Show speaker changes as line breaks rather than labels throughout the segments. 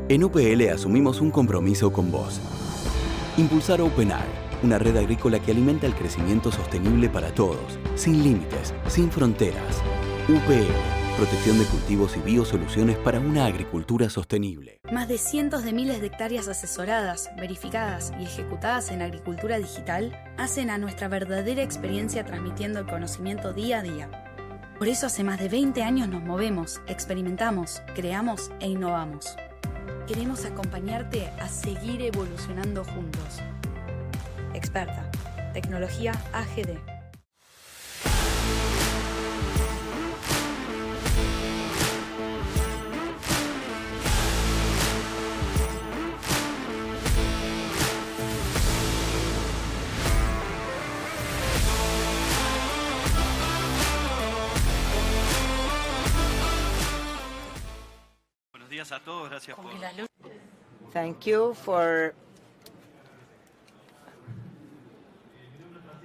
En UPL asumimos un compromiso con vos. Impulsar OpenAg, una red agrícola que alimenta el crecimiento sostenible para todos, sin límites, sin fronteras. UPL, protección de cultivos y biosoluciones para una agricultura sostenible.
Más de cientos de miles de hectáreas asesoradas, verificadas y ejecutadas en agricultura digital hacen a nuestra verdadera experiencia transmitiendo el conocimiento día a día. Por eso hace más de 20 años nos movemos, experimentamos, creamos e innovamos. Queremos acompañarte a seguir evolucionando juntos. Experta, Tecnología AGD.
Buenos días a todos, gracias por...
Thank you for...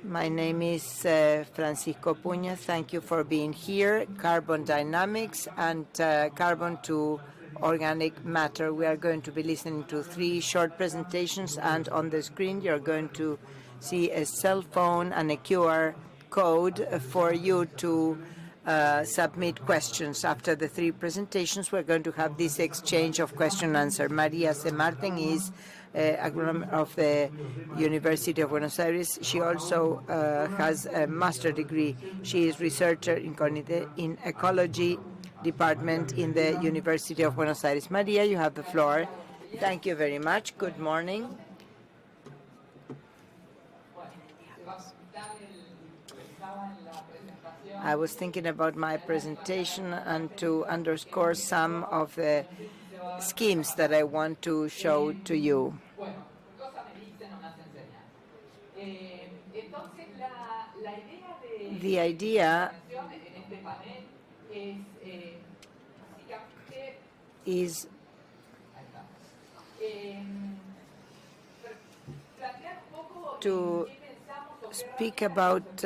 My name is Francisco Puña. Thank you for being here. Carbon dynamics and carbon to organic matter. We are going to be listening to 3 short presentations, and on the screen you're going to see a cell phone and a QR code for you to submit questions. After the 3 presentations, we're going to have this exchange of question and answer. Maria C. Martin is agronom of the University of Buenos Aires. She also has a master's degree. She is researcher in ecology department in the University of Buenos Aires. Maria, you have the floor. Thank you very much. Good morning. I was thinking about my presentation and to underscore some of the schemes that I want to show to you. The idea is to speak about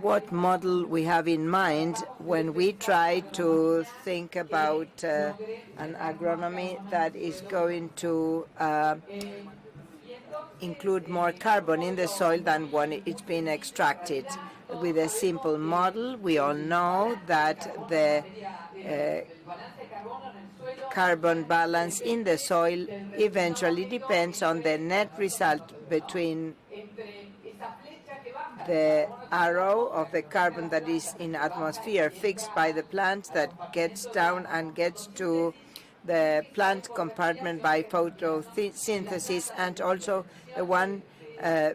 what model we have in mind when we try to think about an agronomy that is going to include more carbon in the soil than when it's been extracted. With a simple model, we all know that the carbon balance in the soil eventually depends on the net result between the arrow of the carbon that is in atmosphere fixed by the plant that gets down and gets to the plant compartment by photosynthesis, and also the one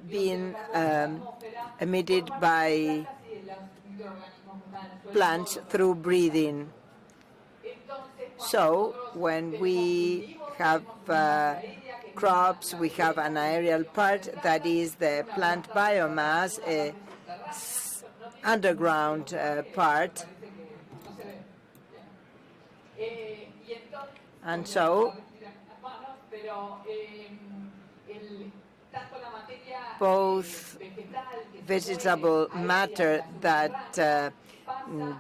being emitted by plants through breathing. So when we have crops, we have an aerial part that is the plant biomass, a underground part. And so both vegetable matter that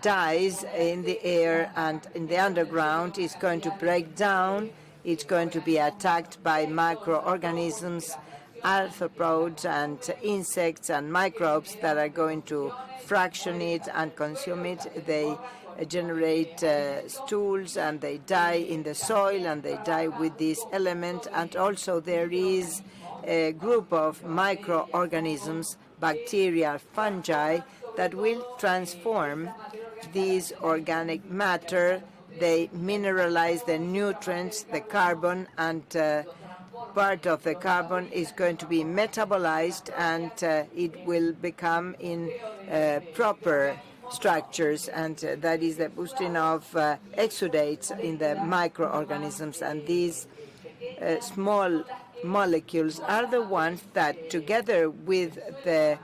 dies in the air and in the underground is going to break down. It's going to be attacked by microorganisms, arthropods and insects and microbes that are going to fraction it and consume it. They generate stools and they die in the soil and they die with this element. And also there is a group of microorganisms, bacteria, fungi, that will transform this organic matter. They mineralize the nutrients, the carbon, and part of the carbon is going to be metabolized, and it will become in proper structures, and that is the boosting of exudates in the microorganisms. And these small molecules are the ones that, together with the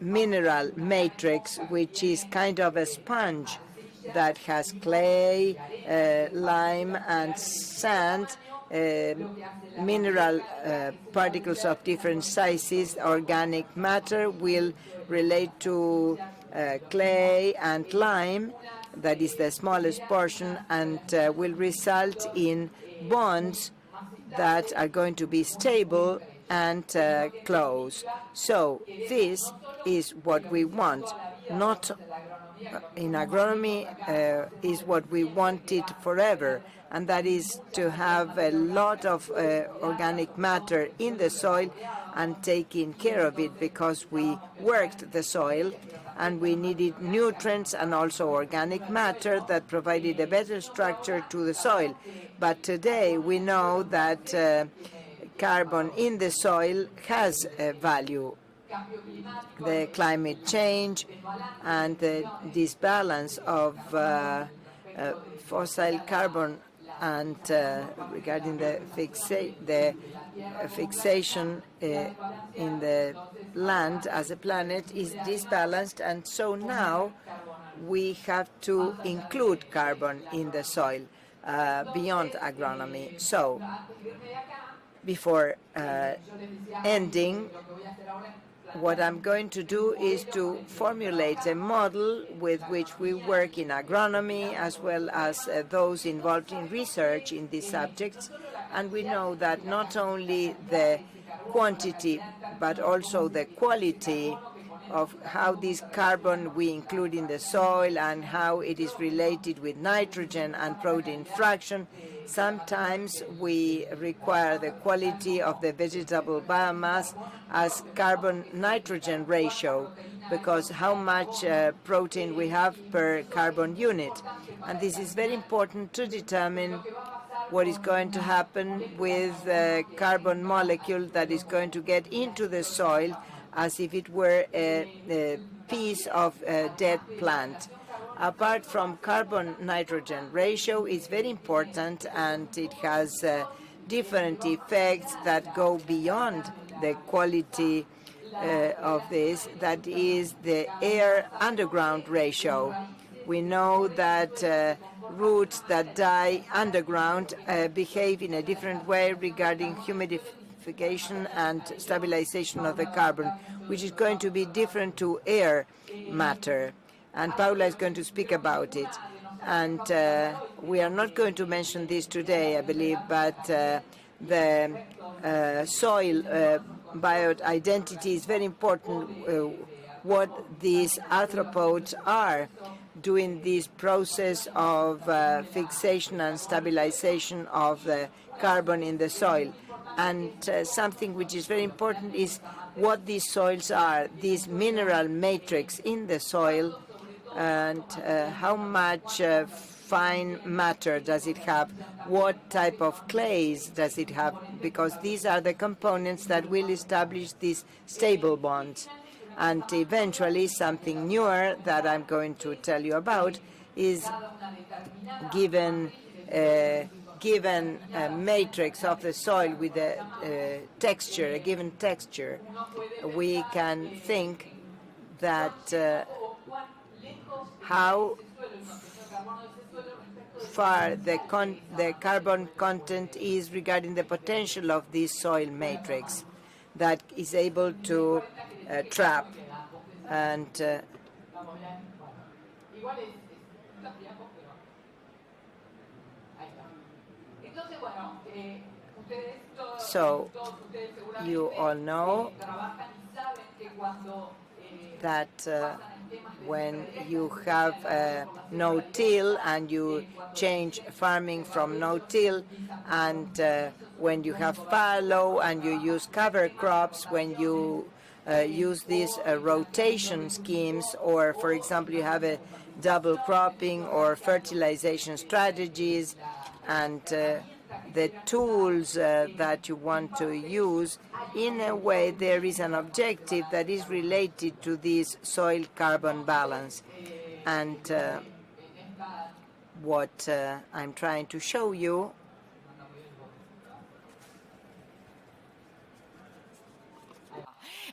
mineral matrix, which is kind of a sponge that has clay, lime, and sand, mineral particles of different sizes, organic matter will relate to clay and lime, that is the smallest portion, and will result in bonds that are going to be stable and close. So this is what we want, not in agronomy is what we wanted forever, and that is to have a lot of organic matter in the soil and taking care of it, because we worked the soil and we needed nutrients and also organic matter that provided a better structure to the soil. But today we know that carbon in the soil has a value. The climate change and the disbalance of fossil carbon and regarding the fixation in the land as a planet is disbalanced, and so now we have to include carbon in the soil beyond agronomy. So before ending, what I'm going to do is to formulate a model with which we work in agronomy, as well as those involved in research in these subjects. And we know that not only the quantity, but also the quality of how this carbon we include in the soil and how it is related with nitrogen and protein fraction. Sometimes we require the quality of the vegetable biomass as carbon-nitrogen ratio, because how much protein we have per carbon unit. And this is very important to determine what is going to happen with the carbon molecule that is going to get into the soil as if it were a piece of a dead plant. Apart from carbon-nitrogen ratio, it's very important, and it has different effects that go beyond the quality of this. That is the air-underground ratio. We know that roots that die underground behave in a different way regarding humidification and stabilization of the carbon, which is going to be different to air matter. And Paula is going to speak about it. And we are not going to mention this today, I believe, but the soil bioidentity is very important, what these arthropods are doing this process of fixation and stabilization of the carbon in the soil. And something which is very important is what these soils are, this mineral matrix in the soil, and how much fine matter does it have, what type of clays does it have, because these are the components that will establish these stable bonds. And eventually something newer that I'm going to tell you about is given a matrix of the soil with a texture, a given texture, we can think that how far the carbon content is regarding the potential of this soil matrix that is able to trap. And so you all know that when you have no-till and you change farming from no-till, and when you have fallow and you use cover crops, when you use these rotation schemes, or for example you have a double cropping or fertilization strategies, and the tools that you want to use, in a way there is an objective that is related to this soil carbon balance. And what I'm trying to show you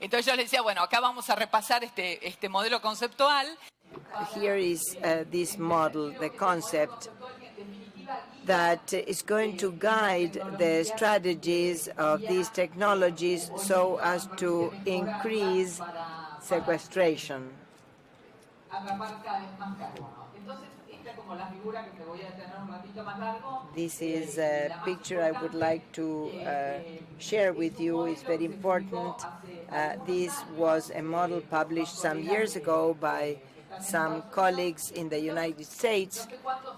Entonces yo les decía, bueno, acá vamos a repasar este modelo conceptual.
Here is this model, the concept that is going to guide the strategies of these technologies so as to increase sequestration. This is a picture I would like to share with you. It's very important. This was a model published some years ago by some colleagues in the United States,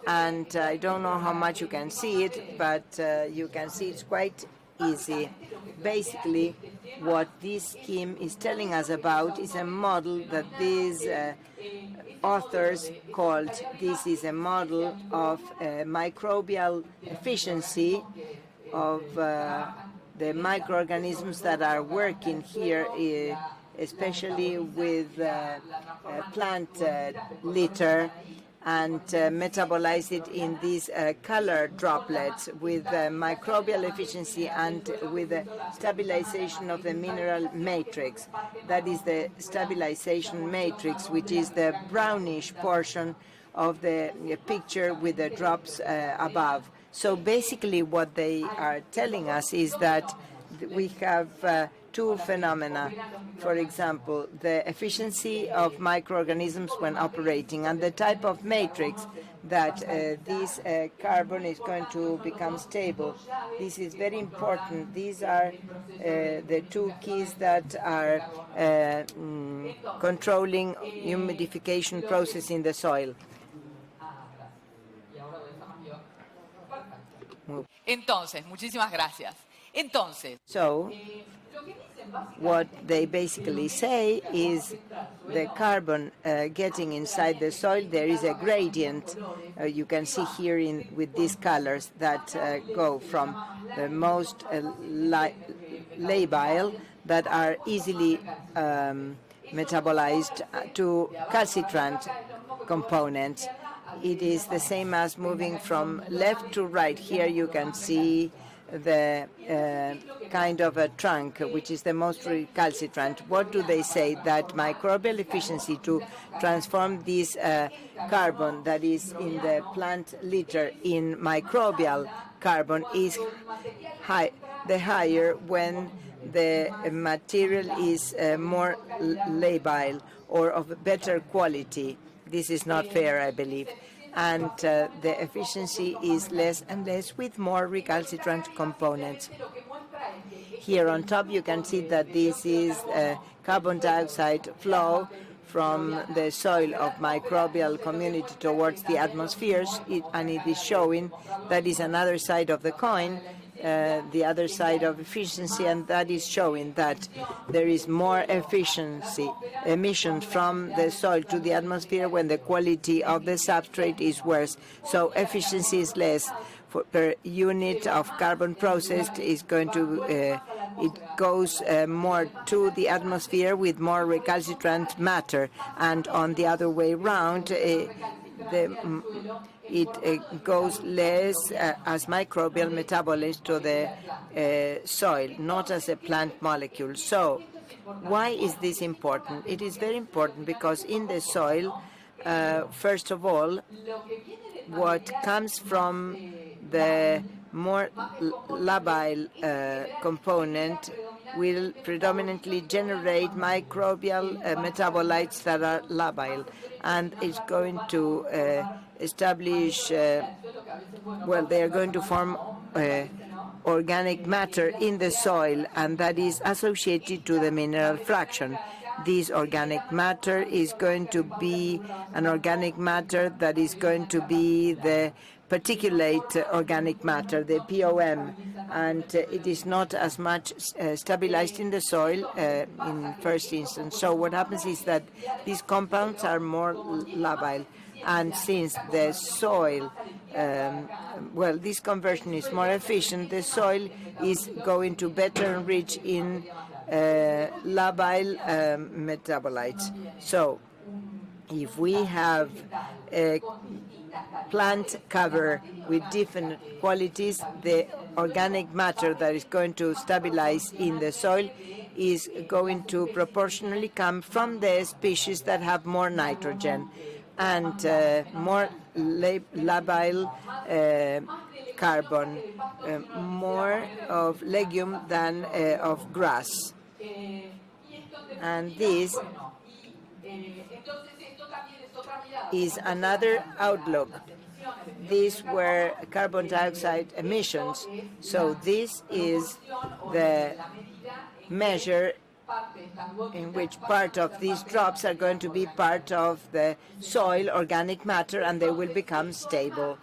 and I don't know how much you can see it, but you can see it's quite easy. Basically, what this scheme is telling us about is a model that these authors called, this is a model of microbial efficiency of the microorganisms that are working here, especially with plant litter, and metabolize it in these color droplets with microbial efficiency and with the stabilization of the mineral matrix. That is the stabilization matrix, which is the brownish portion of the picture with the drops above. So basically what they are telling us is that we have two phenomena. For example, the efficiency of microorganisms when operating and the type of matrix that this carbon is going to become stable. This is very important. These are the two keys that are controlling humidification process in the soil.
Entonces, muchísimas gracias. Entonces,
So, what they basically say is the carbon getting inside the soil, there is a gradient. You can see here with these colors that go from the most labile, that are easily metabolized, to calcitrant components. It is the same as moving from left to right. Here you can see the kind of a trunk, which is the most recalcitrant. What do they say? That microbial efficiency to transform this carbon that is in the plant litter in microbial carbon is the higher when the material is more labile or of better quality. This is not fair, I believe. And the efficiency is less and less with more recalcitrant components. Here on top you can see that this is carbon dioxide flow from the soil of microbial community towards the atmospheres, and it is showing that is another side of the coin, the other side of efficiency, and that is showing that there is more efficiency emission from the soil to the atmosphere when the quality of the substrate is worse. So efficiency is less per unit of carbon processed is going to it goes more to the atmosphere with more recalcitrant matter, and on the other way around it goes less as microbial metabolism to the soil, not as a plant molecule. So why is this important? It is very important because in the soil, first of all, what comes from the more labile component will predominantly generate microbial metabolites that are labile, and it's going to establish, well, they are going to form organic matter in the soil, and that is associated to the mineral fraction. This organic matter is going to be an organic matter that is going to be the particulate organic matter, the POM, and it is not as much stabilized in the soil in first instance. So what happens is that these compounds are more labile, and since the soil, well, this conversion is more efficient, the soil is going to better enrich in labile metabolites. So if we have a plant cover with different qualities, the organic matter that is going to stabilize in the soil is going to proportionally come from the species that have more nitrogen and more labile carbon, more of legume than of grass. And this is another outlook these were carbon dioxide emissions. So this is the measure in which part of these drops are going to be part of the soil organic matter, and they will become stable.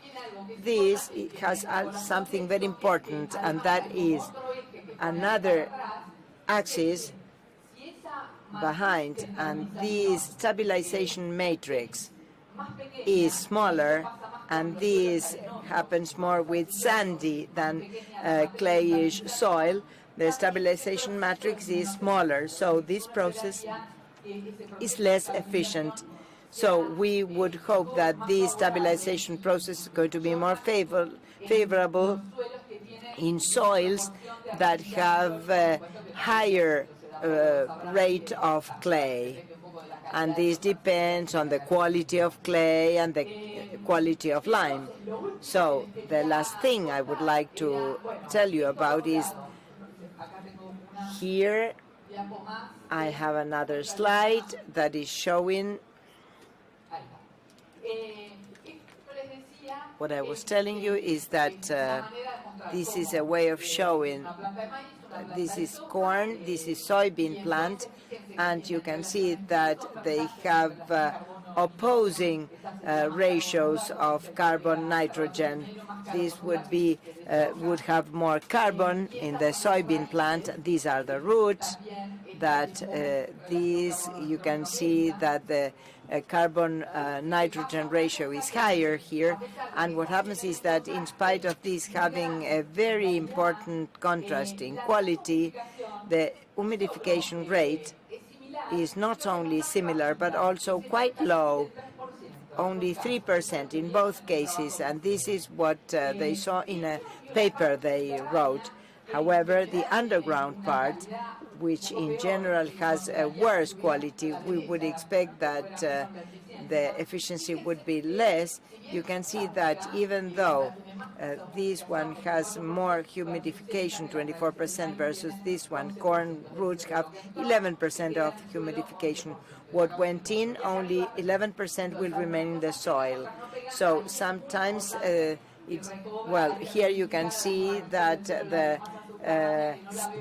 This has something very important, and that is another axis behind, and this stabilization matrix is smaller, and this happens more with sandy than clayish soil. The stabilization matrix is smaller, so this process is less efficient. So we would hope that this stabilization process is going to be more favorable in soils that have a higher rate of clay. And this depends on the quality of clay and the quality of lime. So the last thing I would like to tell you about is here I have another slide that is showing what I was telling you is that this is a way of showing. This is corn, this is soybean plant, and you can see that they have opposing ratios of carbon nitrogen. This would have more carbon in the soybean plant. These are the roots. You can see that the carbon nitrogen ratio is higher here, and what happens is that in spite of this having a very important contrast in quality, the humidification rate is not only similar but also quite low, only 3% in both cases, and this is what they saw in a paper they wrote. However, the underground part, which in general has a worse quality, we would expect that the efficiency would be less. You can see that even though this one has more humidification, 24% versus this one, corn roots have 11% of humidification. What went in, only 11% will remain in the soil. So sometimes here you can see that the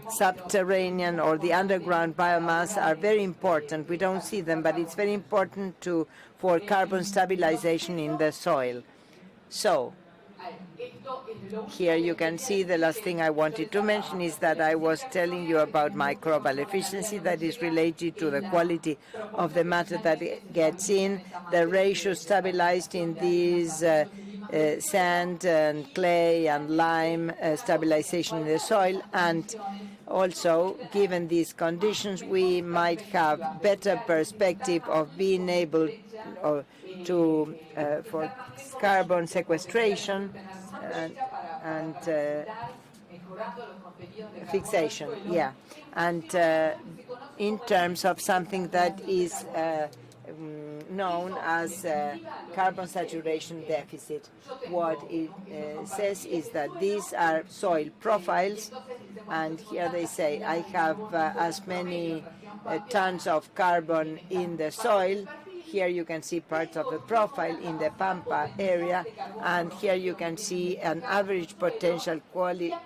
subterranean or the underground biomass are very important. We don't see them, but it's very important for carbon stabilization in the soil. So here you can see the last thing I wanted to mention is that I was telling you about microbial efficiency that is related to the quality of the matter that gets in, the ratio stabilized in these sand and clay and lime stabilization in the soil, and also given these conditions we might have better perspective of being able for carbon sequestration and fixation, and in terms of something that is known as carbon saturation deficit. What it says is that these are soil profiles, and here they say I have as many tons of carbon in the soil. Here you can see parts of the profile in the Pampa area, and here you can see an average potential quantity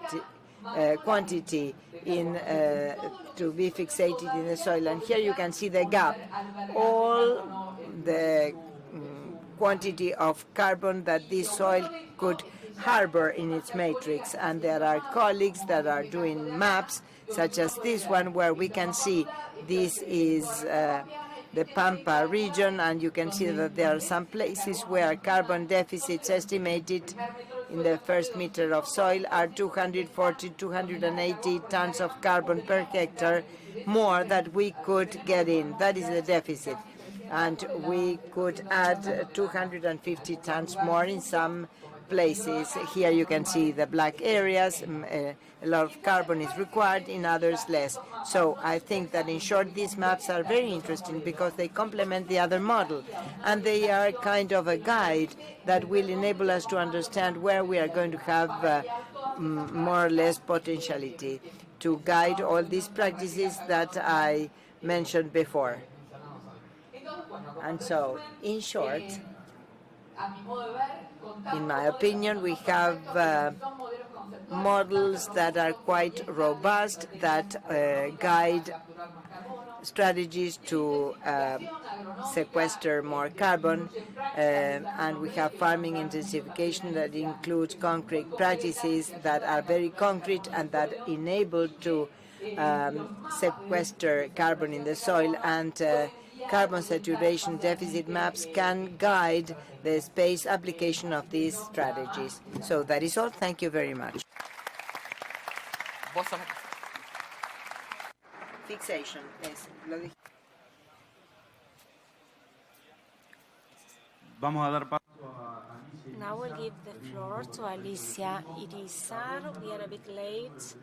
to be fixated in the soil, and here you can see the gap, all the quantity of carbon that this soil could harbor in its matrix. And there are colleagues that are doing maps such as this one, where we can see this is the Pampa region, and you can see that there are some places where carbon deficits estimated in the first meter of soil are 240, 280 tons of carbon per hectare more that we could get in. That is the deficit. And we could add 250 tons more in some places. Here you can see the black areas. A lot of carbon is required, in others less. So I think that in short these maps are very interesting because they complement the other model, and they are kind of a guide that will enable us to understand where we are going to have more or less potentiality to guide all these practices that I mentioned before. And so, in short, In my opinion, we have models that are quite robust, that guide strategies to sequester more carbon, and we have farming intensification that includes concrete practices that are very concrete and that enable to sequester carbon in the soil, and carbon saturation deficit maps can guide the space application of these strategies. So that is all. Thank you very much. Fixation. Yes.
Vamos a dar paso a Alicia.
Now we'll give the floor to Alicia Irizar. We are a bit late.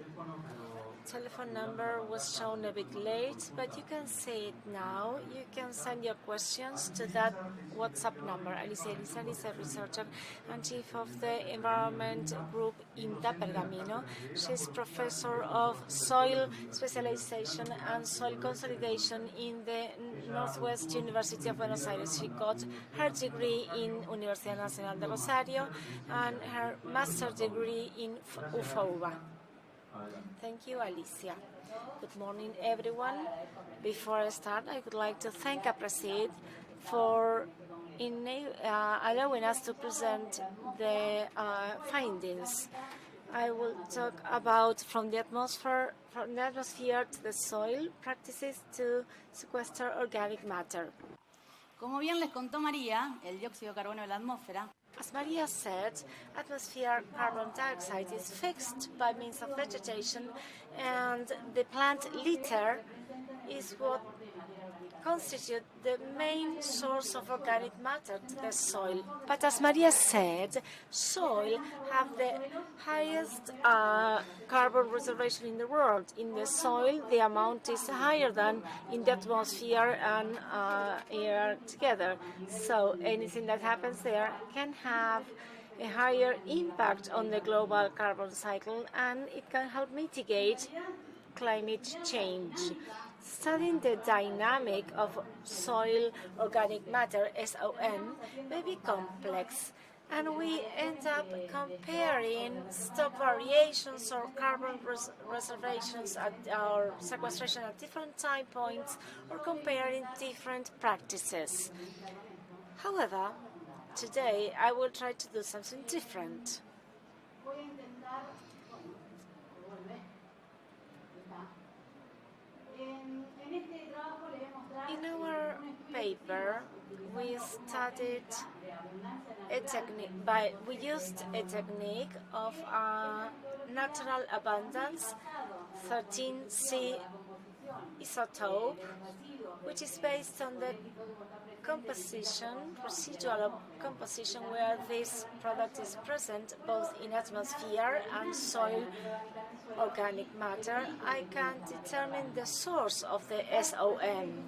Telephone number was shown a bit late, but you can say it now. You can send your questions to that WhatsApp number. Alicia Irizar is a researcher and chief of the environment group INTA Pergamino. She's professor of soil specialization and soil consolidation in the Northwest University of Buenos Aires. She got her degree in Universidad Nacional de Rosario and her master's degree in UFOUBA. Thank you, Alicia. Good morning, everyone. Before I start, I would like to thank APRESID for allowing us to present the findings. I will talk about from the atmosphere to the soil, practices to sequester organic matter.
Como bien les contó María, el dióxido de carbono de la atmósfera.
As Maria said, atmospheric carbon dioxide is fixed by means of vegetation, and the plant litter is what constitutes the main source of organic matter to the soil. But as Maria said, soil have the highest carbon reservation in the world. In the soil, the amount is higher than in the atmosphere and air together. So anything that happens there can have a higher impact on the global carbon cycle, and it can help mitigate climate change. Studying the dynamic of soil organic matter, SOM, may be complex, and we end up comparing stock variations or carbon reservations or sequestration at different time points, or comparing different practices. However, today I will try to do something different. In our paper, we studied a technique we used a technique of natural abundance, 13C isotope, which is based on the residual composition, where this product is present both in atmosphere and soil organic matter. I can determine the source of the SOM.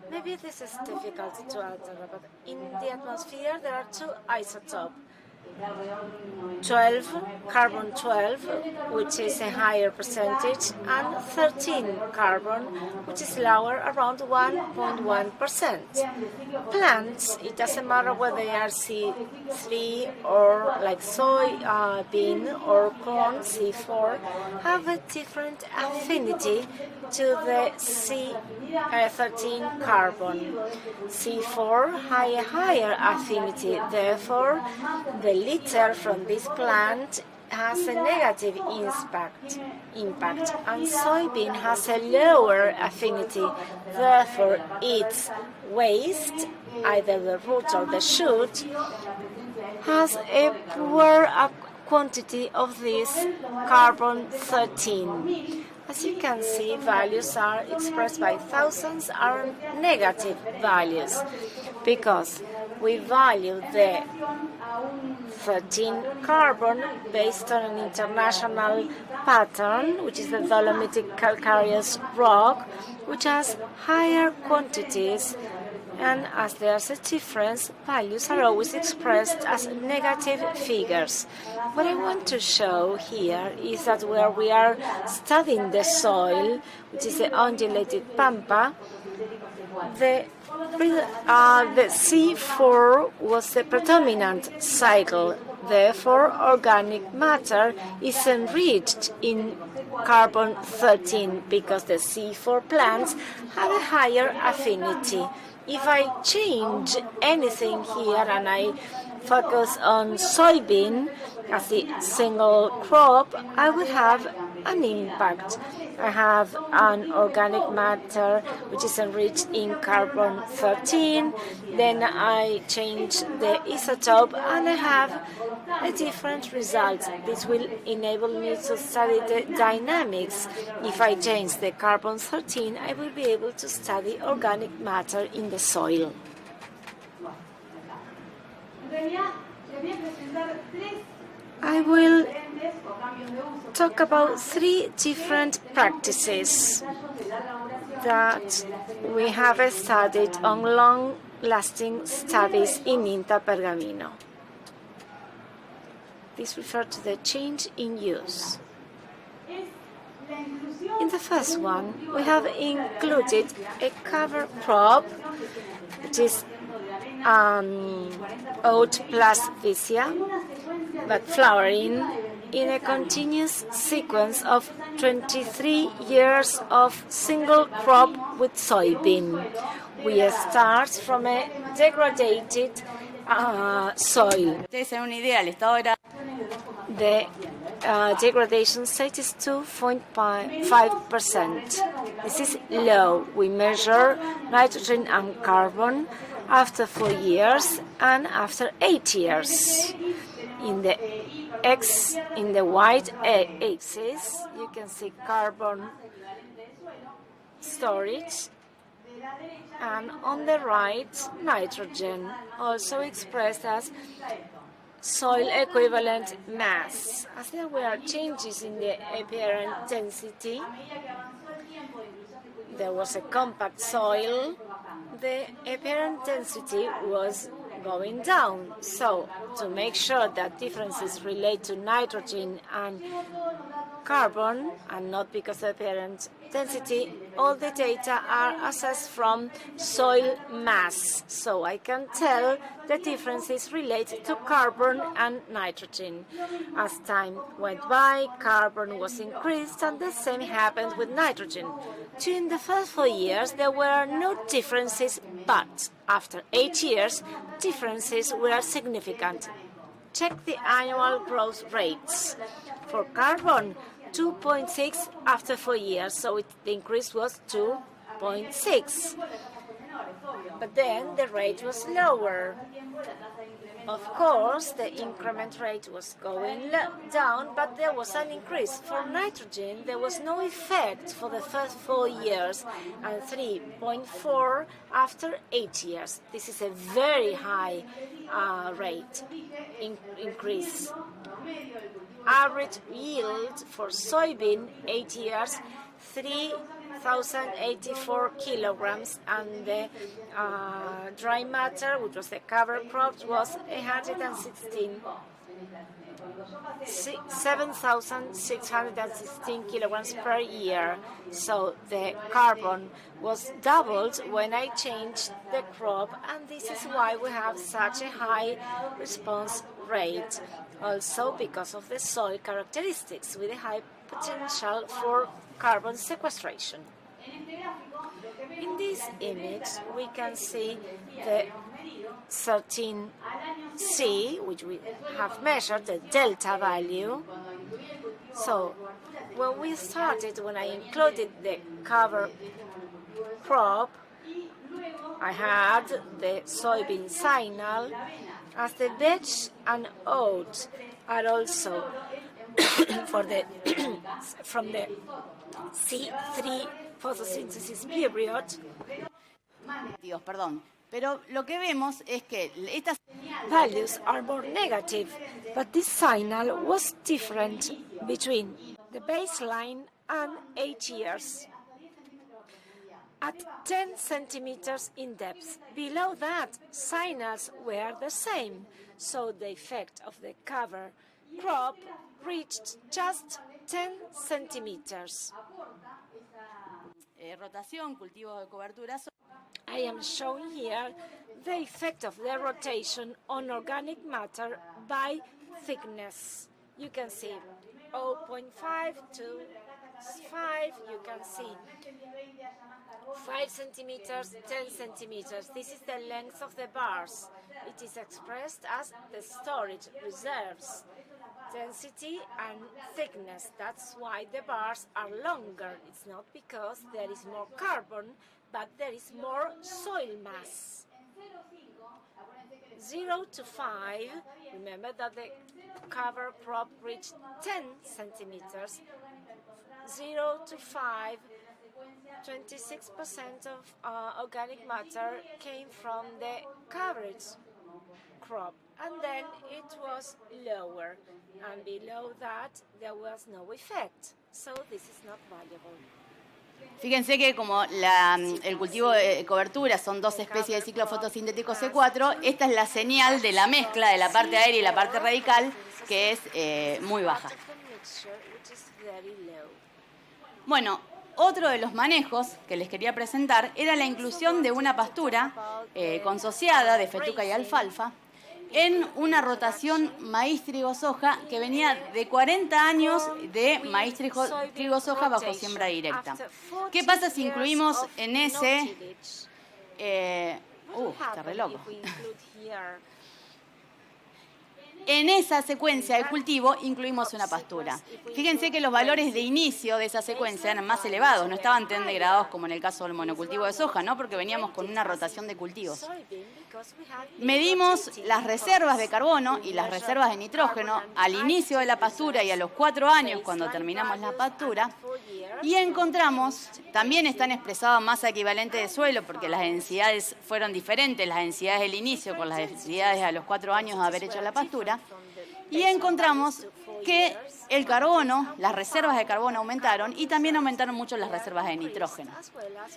Maybe this is difficult to answer, but in the atmosphere there are two isotopes. 12, which is a higher percentage, and 13 carbon, which is lower, around 1.1%. Plants, it doesn't matter whether they are C3 or like soy bean or corn, C4, have a different affinity to the C13 carbon. C4 have a higher affinity, therefore the litter from this plant has a negative impact, and soybean has a lower affinity, therefore its waste, either the root or the shoot, has a poor quantity of this carbon 13. As you can see, values are expressed by thousands are negative values, because we value the 13 carbon based on an international pattern, which is the dolomitic calcareous rock, which has higher quantities, and as there's a difference, values are always expressed as negative figures. What I want to show here is that where we are studying the soil, which is the undulated pampa, the The C4 was the predominant cycle. Therefore, organic matter is enriched in carbon-13 because the C4 plants have a higher affinity. If I change anything here and I focus on soybean as the single crop, I would have an impact. I have an organic matter which is enriched in carbon-13, then I change the isotope and I have a different result. This will enable me to study the dynamics. If I change the carbon-13, I will be able to study organic matter in the soil. I will talk about 3 different practices that we have studied on long-lasting studies in INTA Pergamino. This refers to the change in use. In the first one, we have included a cover crop, which is oat plus vicia, but flowering in a continuous sequence of 23 years of single crop with soybean. We start from a degraded soil. The degradation state is 2.5%. This is low. We measure nitrogen and carbon after 4 years and after 8 years. In the white axis, you can see carbon storage, and on the right, nitrogen, also expressed as soil equivalent mass. As there were changes in the apparent density, there was a compact soil, the apparent density was going down. So, to make sure that differences relate to nitrogen and carbon and not because of apparent density, all the data are assessed from soil mass. So I can tell the differences related to carbon and nitrogen. As time went by, carbon was increased and the same happened with nitrogen. During the first 4 years, there were no differences, but after 8 years, differences were significant. Check the annual growth rates. For carbon, 2.6 after 4 years, so the increase was 2.6. But then the rate was lower. Of course, the increment rate was going down, but there was an increase. For nitrogen, there was no effect for the first 4 years and 3.4 after 8 years. This is a very high rate increase. Average yield for soybean, 8 years, 3,084 kilograms, and the dry matter, which was the cover crop, was 7,616 kilograms per year. So the carbon was doubled when I changed the crop, and this is why we have such a high response rate. Also because of the soil characteristics with a high potential for carbon sequestration. In this image, we can see the 13C, which we have measured, the delta value. So, when I included the cover crop, I had the soybean signal, as the vetch and oat are also from the C3 photosynthesis period.
Pero lo que vemos es que estas
values are more negative, but this signal was different between the baseline and 8 years. At 10 centimeters in depth. Below that, signals were the same, so the effect of the cover crop reached just 10 centimeters.
rotación, cultivos de cobertura.
I am showing here the effect of the rotation on organic matter by thickness. You can see 0.5 to 5, you can see 5 centimeters, 10 centimeters. This is the length of the bars. It is expressed as the storage reserves, density and thickness. That's why the bars are longer. It's not because there is more carbon, but there is more soil mass. 0 to 5, remember that the cover crop reached 10 centimeters. 0 to 5, 26% of organic matter came from the coverage crop, and then it was lower, and below that there was no effect. So this is not valuable.
Fíjense que como el cultivo de cobertura son dos especies de ciclo fotosintético C4, esta es la señal de la mezcla de la parte aérea y la parte radical, que es muy baja. Bueno, otro de los manejos que les quería presentar era la inclusión de una pastura consociada de fetuca y alfalfa en una rotación maíz trigo soja que venía de 40 años de maíz trigo soja bajo siembra directa. ¿Qué pasa si incluimos en ese... está re loco. En esa secuencia de cultivo incluimos una pastura. Fíjense que los valores de inicio de esa secuencia eran más elevados, no estaban tan degradados como en el caso del monocultivo de soja, ¿no? Porque veníamos con una rotación de cultivos. Medimos las reservas de carbono y las reservas de nitrógeno al inicio de la pastura y a los 4 años cuando terminamos la pastura, y encontramos, también están expresadas masa equivalente de suelo porque las densidades fueron diferentes, las densidades del inicio con las densidades a los 4 años de haber hecho la pastura, y encontramos que el carbono, las reservas de carbono aumentaron y también aumentaron mucho las reservas de nitrógeno.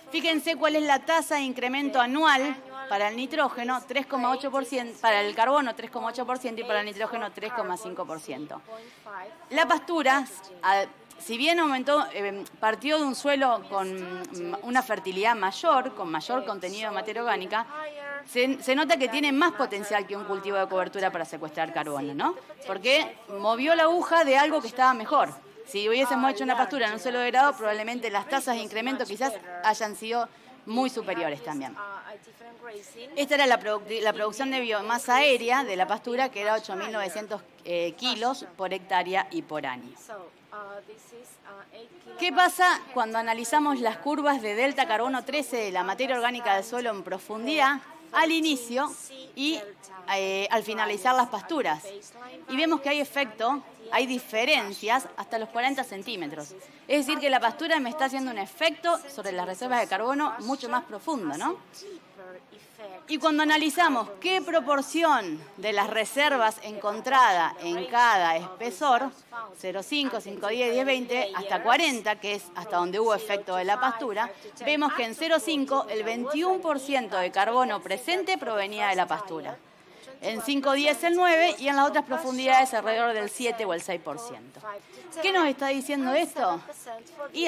Fíjense cuál es la tasa de incremento anual para el nitrógeno, 3,8%, para el carbono 3,8% y para el nitrógeno 3,5%. La pastura, si bien partió de un suelo con una fertilidad mayor, con mayor contenido de materia orgánica, se nota que tiene más potencial que un cultivo de cobertura para secuestrar carbono, ¿no? Porque movió la aguja de algo que estaba mejor. Si hubiésemos hecho una pastura en un suelo degradado, probablemente las tasas de incremento quizás hayan sido muy superiores también. Esta era la producción de biomasa aérea de la pastura, que era 8.900 kilos por hectárea y por año. ¿Qué pasa cuando analizamos las curvas de delta carbono 13 de la materia orgánica del suelo en profundidad al inicio y al finalizar las pasturas? Y vemos que hay efecto, hay diferencias hasta los 40 centímetros. Es decir, que la pastura me está haciendo un efecto sobre las reservas de carbono mucho más profundo, ¿no? Y cuando analizamos qué proporción de las reservas encontrada en cada espesor, 0,5, 5,10, 10,20, hasta 40, que es hasta donde hubo efecto de la pastura, vemos que en 0,5 el 21% de carbono presente provenía de la pastura. En 5,10 el 9% y en las otras profundidades alrededor del 7 o el 6%. ¿Qué nos está diciendo esto? Y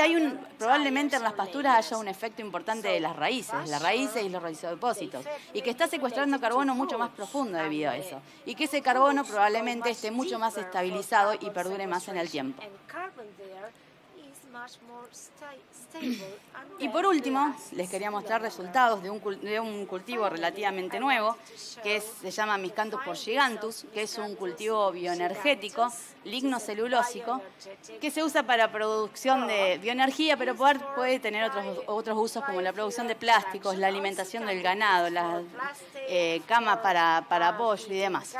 probablemente en las pasturas haya un efecto importante de las raíces y los rizodepósitos, y que está secuestrando carbono mucho más profundo debido a eso, y que ese carbono probablemente esté mucho más estabilizado y perdure más en el tiempo. Y por último, les quería mostrar resultados de un cultivo relativamente nuevo, que se llama Miscanthus porgiganthus, que es un cultivo bioenergético, lignocelulósico, que se usa para producción de bioenergía, pero puede tener otros usos como la producción de plásticos, la alimentación del ganado, la cama para pollo y demás.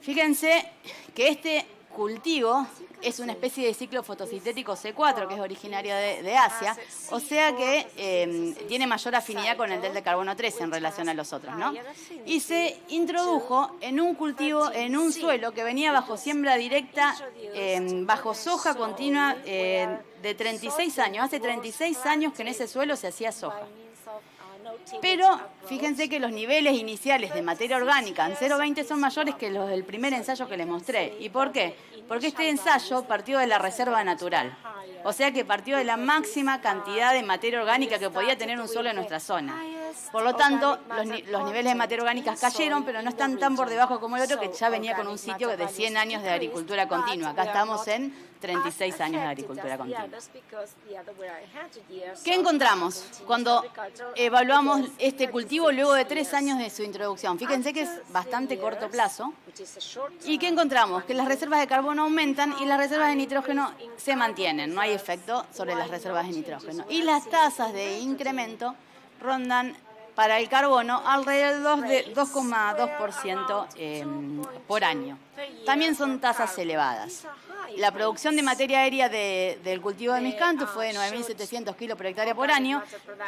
Fíjense que este cultivo es una especie de ciclo fotosintético C4, que es originario de Asia, o sea que tiene mayor afinidad con el delta carbono 13 en relación a los otros, ¿no? Y se introdujo en un cultivo, en un suelo que venía bajo siembra directa, bajo soja continua de 36 años. Hace 36 años que en ese suelo se hacía soja. Pero fíjense que los niveles iniciales de materia orgánica en 0,20 son mayores que los del primer ensayo que les mostré. ¿Y por qué? Porque este ensayo partió de la reserva natural. O sea que partió de la máxima cantidad de materia orgánica que podía tener un suelo en nuestra zona. Por lo tanto, los niveles de materia orgánica cayeron, pero no están tan por debajo como el otro, que ya venía con un sitio de 100 años de agricultura continua. Acá estamos en 36 años de agricultura continua. ¿Qué encontramos cuando evaluamos este cultivo luego de 3 años de su introducción? Fíjense que es bastante corto plazo. ¿Y qué encontramos? Que las reservas de carbono aumentan y las reservas de nitrógeno se mantienen. No hay efecto sobre las reservas de nitrógeno. Y las tasas de incremento rondan para el carbono alrededor de 2,2% por año. También son tasas elevadas. La producción de materia aérea del cultivo de miscanthus fue de 9.700 kilos por hectárea por año.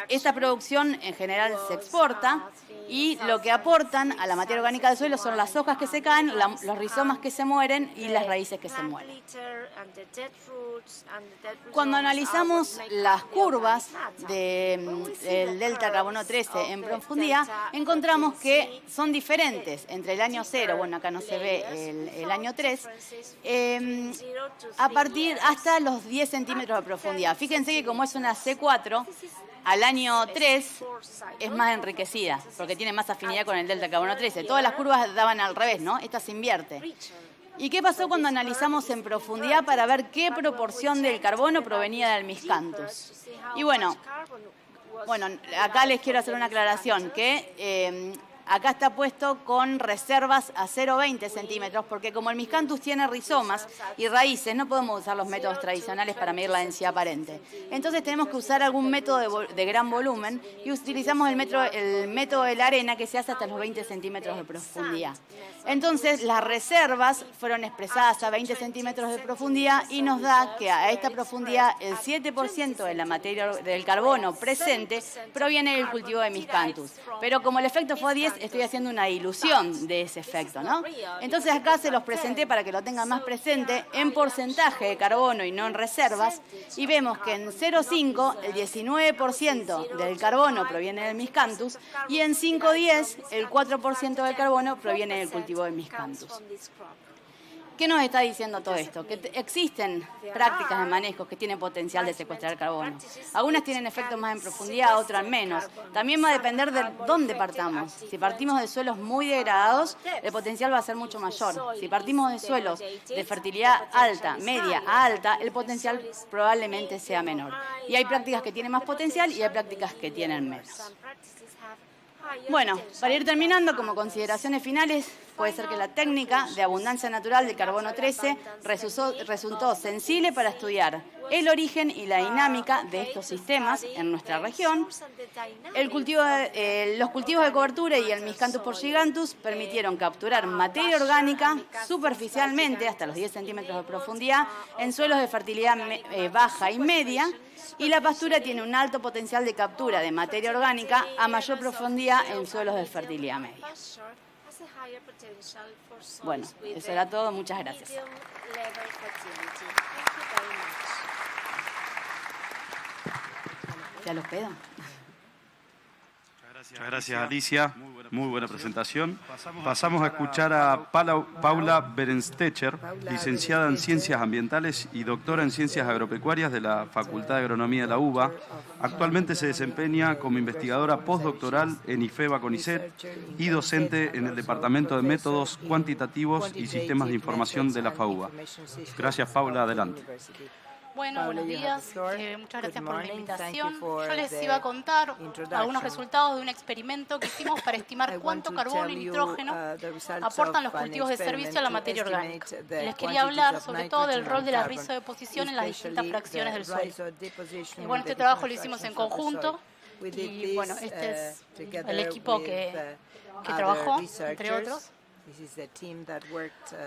Esta producción en general se exporta y lo que aportan a la materia orgánica del suelo son las hojas que se caen, los rizomas que se mueren y las raíces que se mueren. Cuando analizamos las curvas del delta carbono 13 en profundidad, encontramos que son diferentes entre el año 0, bueno, acá no se ve el año 3, a partir hasta los 10 centímetros de profundidad. Fíjense que como es una C4, al año 3 es más enriquecida, porque tiene más afinidad con el delta carbono 13. Todas las curvas daban al revés, ¿no? Esta se invierte. ¿Y qué pasó cuando analizamos en profundidad para ver qué proporción del carbono provenía del miscanthus? Y bueno, acá les quiero hacer una aclaración, que acá está puesto con reservas a 0,20 centímetros, porque como el miscanthus tiene rizomas y raíces, no podemos usar los métodos tradicionales para medir la densidad aparente. Entonces tenemos que usar algún método de gran volumen y utilizamos el método de la arena, que se hace hasta los 20 centímetros de profundidad. Entonces las reservas fueron expresadas a 20 centímetros de profundidad y nos da que a esta profundidad el 7% de la materia del carbono presente proviene del cultivo de miscanthus. Pero como el efecto fue a 10, estoy haciendo una ilusión de ese efecto, ¿no? Entonces acá se los presenté para que lo tengan más presente en porcentaje de carbono y no en reservas, y vemos que en 0,5 el 19% del carbono proviene del miscanthus y en 5,10 el 4% del carbono proviene del cultivo de miscanthus. ¿Qué nos está diciendo todo esto? Que existen prácticas de manejo que tienen potencial de secuestrar carbono. Algunas tienen efectos más en profundidad, otras menos. También va a depender de dónde partamos. Si partimos de suelos muy degradados, el potencial va a ser mucho mayor. Si partimos de suelos de fertilidad alta, media a alta, el potencial probablemente sea menor. Y hay prácticas que tienen más potencial y hay prácticas que tienen menos. Bueno, para ir terminando, como consideraciones finales, puede ser que la técnica de abundancia natural de carbono 13 resultó sensible para estudiar el origen y la dinámica de estos sistemas en nuestra región. Los cultivos de cobertura y el miscanthus por gigantus permitieron capturar materia orgánica superficialmente, hasta los 10 centímetros de profundidad, en suelos de fertilidad baja y media, y la pastura tiene un alto potencial de captura de materia orgánica a mayor profundidad en suelos de fertilidad media. Bueno, eso era todo. Muchas gracias. ¿Ya los pedo?
Muchas gracias, Alicia. Muy buena presentación. Pasamos a escuchar a Paula Berenstecher, licenciada en Ciencias Ambientales y doctora en Ciencias Agropecuarias de la Facultad de Agronomía de la UBA. Actualmente se desempeña como investigadora postdoctoral en IFEBA CONICET y docente en el Departamento de Métodos Cuantitativos y Sistemas de Información de la FAUBA. Gracias, Paula. Adelante.
Bueno, buenos días. Muchas gracias por la invitación. Yo les iba a contar algunos resultados de un experimento que hicimos para estimar cuánto carbono y nitrógeno aportan los cultivos de servicio a la materia orgánica. Les quería hablar sobre todo del rol de la rizodeposición en las distintas fracciones del suelo. Y bueno, este trabajo lo hicimos en conjunto y bueno, este es el equipo que trabajó, entre otros.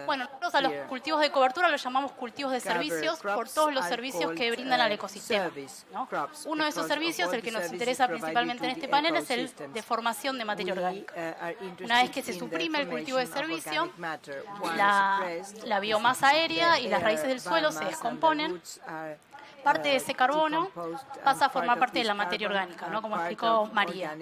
Bueno, nosotros a los cultivos de cobertura los llamamos cultivos de servicios por todos los servicios que brindan al ecosistema, ¿no? Uno de esos servicios, el que nos interesa principalmente en este panel, es el de formación de materia orgánica. Una vez que se suprime el cultivo de servicio, la biomasa aérea y las raíces del suelo se descomponen parte de ese carbono pasa a formar parte de la materia orgánica, ¿no? Como explicó María.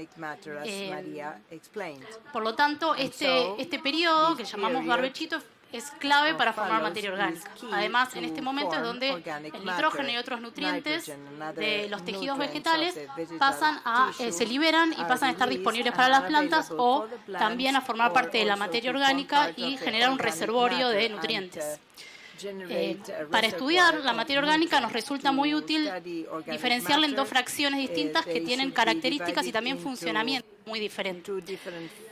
Por lo tanto, este periodo que llamamos barbechito es clave para formar materia orgánica. Además, en este momento es donde el nitrógeno y otros nutrientes de los tejidos vegetales se liberan y pasan a estar disponibles para las plantas o también a formar parte de la materia orgánica y generar un reservorio de nutrientes. Para estudiar la materia orgánica nos resulta muy útil diferenciarla en dos fracciones distintas que tienen características y también funcionamiento muy diferentes.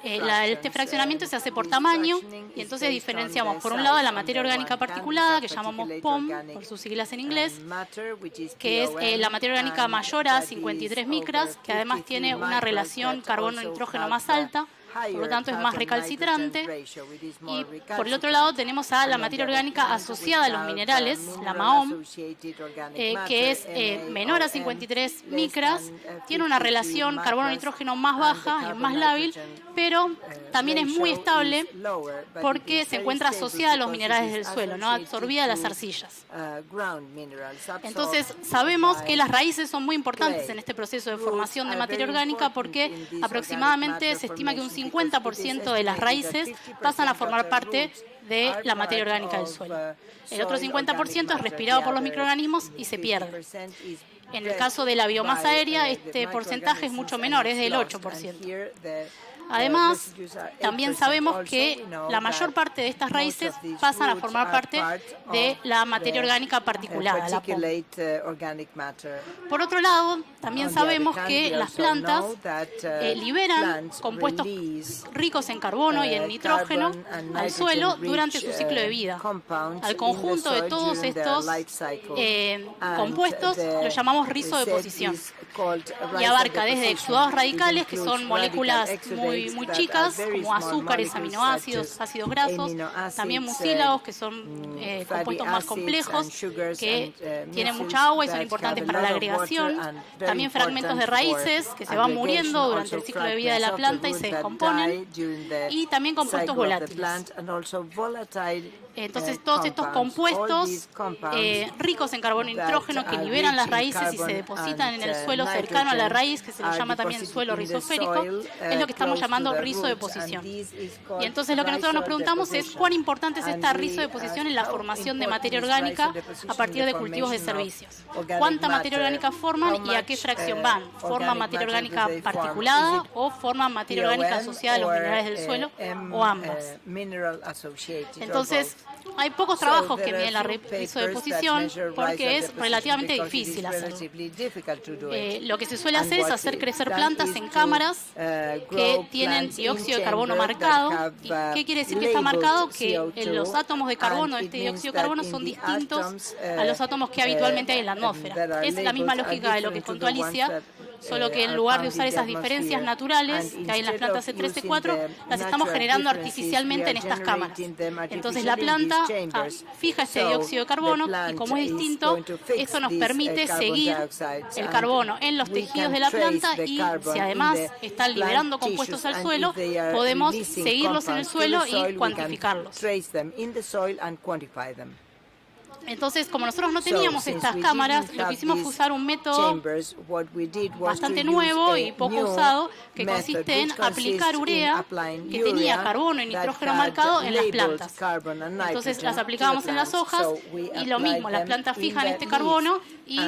Este fraccionamiento se hace por tamaño y entonces diferenciamos por un lado la materia orgánica particulada, que llamamos POM, por sus siglas en inglés, que es la materia orgánica mayor a 53 micras, que además tiene una relación carbono-nitrógeno más alta, por lo tanto es más recalcitrante. Y por el otro lado tenemos a la materia orgánica asociada a los minerales, la MAOM, que es menor a 53 micras, tiene una relación carbono-nitrógeno más baja, es más lábil, pero también es muy estable porque se encuentra asociada a los minerales del suelo, no absorbida a las arcillas. Entonces sabemos que las raíces son muy importantes en este proceso de formación de materia orgánica porque aproximadamente se estima que un 50% de las raíces pasan a formar parte de la materia orgánica del suelo. El otro 50% es respirado por los microorganismos y se pierde. En el caso de la biomasa aérea, este porcentaje es mucho menor, es del 8%. Además, también sabemos que la mayor parte de estas raíces pasan a formar parte de la materia orgánica particulada, la POM. Por otro lado, también sabemos que las plantas liberan compuestos ricos en carbono y en nitrógeno al suelo durante su ciclo de vida. Al conjunto de todos estos compuestos lo llamamos rizo de posición y abarca desde exudados radicales, que son moléculas muy chicas, como azúcares, aminoácidos, ácidos grasos, también mucílagos, que son compuestos más complejos, que tienen mucha agua y son importantes para la agregación, también fragmentos de raíces que se van muriendo durante el ciclo de vida de la planta y se descomponen, y también compuestos volátiles. Entonces, todos estos compuestos ricos en carbono y nitrógeno que liberan las raíces y se depositan en el suelo cercano a la raíz, que se lo llama también suelo rizosférico, es lo que estamos llamando rizo de posición. Y entonces lo que nosotros nos preguntamos es cuán importante es esta rizo de posición en la formación de materia orgánica a partir de cultivos de servicios. ¿Cuánta materia orgánica forman y a qué fracción van? ¿Forman materia orgánica particulada o forman materia orgánica asociada a los minerales del suelo o ambas? Entonces, hay pocos trabajos que miden la rizo de posición porque es relativamente difícil hacerlo. Lo que se suele hacer es hacer crecer plantas en cámaras que tienen dióxido de carbono marcado. ¿Qué quiere decir que está marcado? Que los átomos de carbono de este dióxido de carbono son distintos a los átomos que habitualmente hay en la atmósfera. Es la misma lógica de lo que contó Alicia, solo que en lugar de usar esas diferencias naturales que hay en las plantas C3, C4, las estamos generando artificialmente en estas cámaras. Entonces la planta fija este dióxido de carbono y como es distinto, esto nos permite seguir el carbono en los tejidos de la planta y si además están liberando compuestos al suelo, podemos seguirlos en el suelo y cuantificarlos. Entonces, como nosotros no teníamos estas cámaras, lo que hicimos fue usar un método bastante nuevo y poco usado, que consiste en aplicar urea que tenía carbono y nitrógeno marcado en las plantas. Entonces, las aplicábamos en las hojas y lo mismo, las plantas fijan este carbono y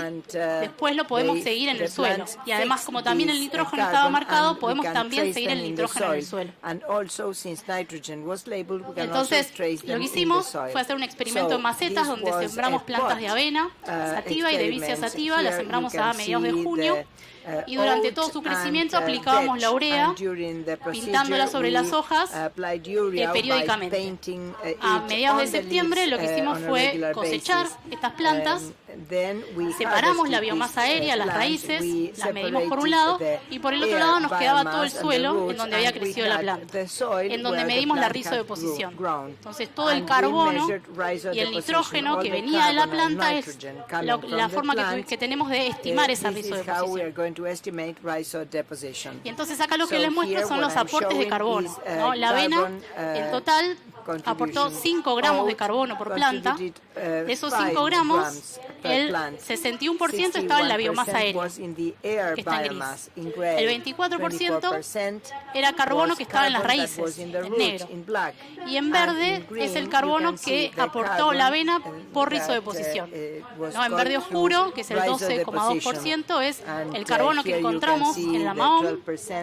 después lo podemos seguir en el suelo. Y además, como también el nitrógeno estaba marcado, podemos también seguir el nitrógeno en el suelo. Entonces, lo que hicimos fue hacer un experimento en macetas donde sembramos plantas de avena sativa y de vicia sativa, las sembramos a mediados de junio y durante todo su crecimiento aplicábamos la urea pintándola sobre las hojas periódicamente. A mediados de septiembre lo que hicimos fue cosechar estas plantas, separamos la biomasa aérea, las raíces, las medimos por un lado y por el otro lado nos quedaba todo el suelo en donde había crecido la planta, en donde medimos la rizo de posición. Entonces todo el carbono y el nitrógeno que venía de la planta es la forma que tenemos de estimar esa rizo de posición. Y entonces acá lo que les muestro son los aportes de carbono, ¿no? La avena en total aportó 5 gramos de carbono por planta. De esos 5 gramos, el 61% estaba en la biomasa aérea, que está en gris. El 24% era carbono que estaba en las raíces, en negro. Y en verde es el carbono que aportó la avena por rizodeposición. ¿No? En verde oscuro, que es el 12,2%, es el carbono que encontramos en la MAOM,